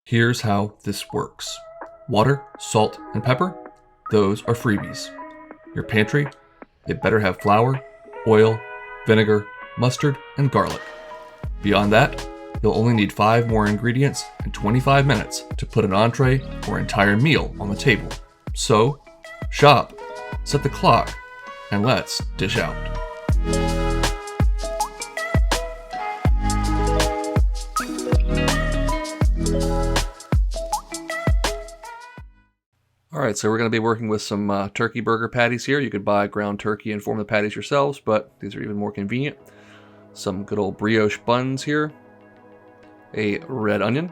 Here's how this works. Water, salt, and pepper, those are freebies. Your pantry, it better have flour, oil, vinegar, mustard, and garlic. Beyond that, you'll only need 5 more ingredients and 25 minutes to put an entree or entire meal on the table. So, shop, set the clock, and let's dish out. Alright, so we're going to be working with some turkey burger patties here. You could buy ground turkey and form the patties yourselves, but these are even more convenient. Some good old brioche buns here. A red onion.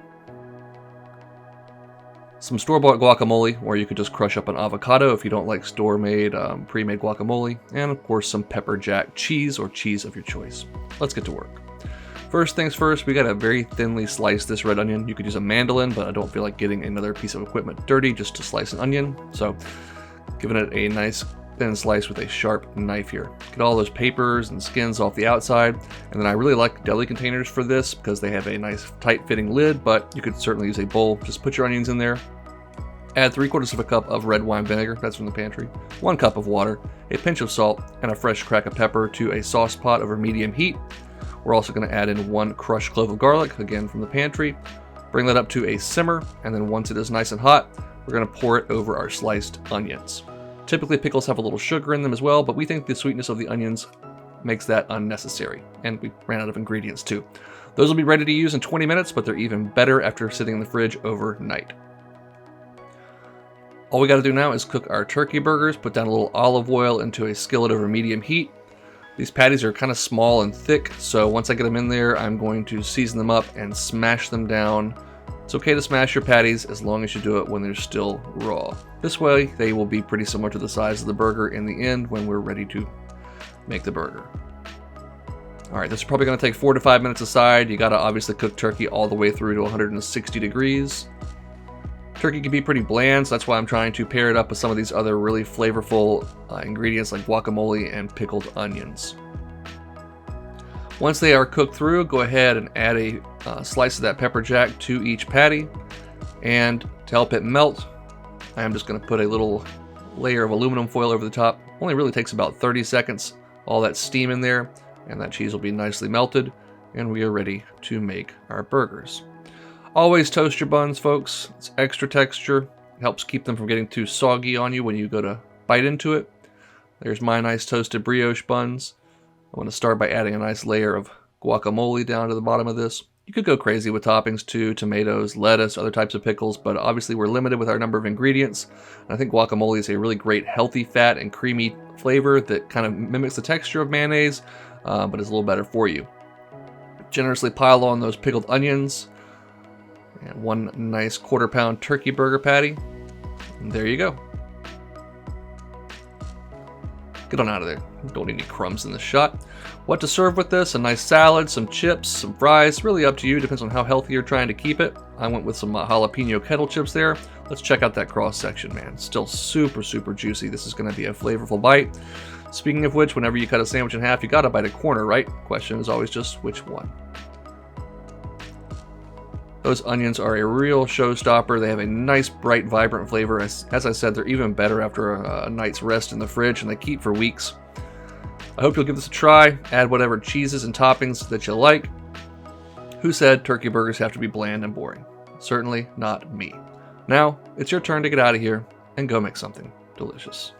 Some store-bought guacamole, or you could just crush up an avocado if you don't like store-made, pre-made guacamole. And of course some pepperjack cheese or cheese of your choice. Let's get to work. First things first, we gotta very thinly slice this red onion. You could use a mandolin, but I don't feel like getting another piece of equipment dirty just to slice an onion. So, giving it a nice thin slice with a sharp knife here. Get all those papers and skins off the outside. And then I really like deli containers for this because they have a nice tight fitting lid, but you could certainly use a bowl. Just put your onions in there. Add 3/4 cup of red wine vinegar, that's from the pantry, 1 cup of water, a pinch of salt, and a fresh crack of pepper to a sauce pot over medium heat. We're also going to add in 1 crushed clove of garlic, again from the pantry. Bring that up to a simmer, and then once it is nice and hot, we're going to pour it over our sliced onions. Typically pickles have a little sugar in them as well, but we think the sweetness of the onions makes that unnecessary. And we ran out of ingredients too. Those will be ready to use in 20 minutes, but they're even better after sitting in the fridge overnight. All we got to do now is cook our turkey burgers, put down a little olive oil into a skillet over medium heat. These patties are kind of small and thick, so once I get them in there, I'm going to season them up and smash them down. It's okay to smash your patties as long as you do it when they're still raw. This way, they will be pretty similar to the size of the burger in the end when we're ready to make the burger. Alright, this is probably going to take 4 to 5 minutes aside. You got to obviously cook turkey all the way through to 160 degrees. Turkey can be pretty bland, so that's why I'm trying to pair it up with some of these other really flavorful ingredients like guacamole and pickled onions. Once they are cooked through, go ahead and add a slice of that pepperjack to each patty. And to help it melt, I am just going to put a little layer of aluminum foil over the top. Only really takes about 30 seconds. All that steam in there, and that cheese will be nicely melted, and we are ready to make our burgers. Always toast your buns, folks. It's extra texture. It helps keep them from getting too soggy on you when you go to bite into it. There's my nice toasted brioche buns. I want to start by adding a nice layer of guacamole down to the bottom of this. You could go crazy with toppings too, tomatoes, lettuce, other types of pickles, but obviously we're limited with our number of ingredients. And I think guacamole is a really great healthy fat and creamy flavor that kind of mimics the texture of mayonnaise, but is a little better for you. Generously pile on those pickled onions. And 1 nice 1/4 pound turkey burger patty. And there you go. Get on out of there. Don't need any crumbs in this shot. What to serve with this? A nice salad, some chips, some fries. Really up to you. Depends on how healthy you're trying to keep it. I went with some jalapeno kettle chips there. Let's check out that cross section, man. Still super, super juicy. This is going to be a flavorful bite. Speaking of which, whenever you cut a sandwich in half, you got to bite a corner, right? Question is always just which one. Those onions are a real showstopper. They have a nice, bright, vibrant flavor. As I said, they're even better after a night's rest in the fridge, and they keep for weeks. I hope you'll give this a try. Add whatever cheeses and toppings that you like. Who said turkey burgers have to be bland and boring? Certainly not me. Now, it's your turn to get out of here and go make something delicious.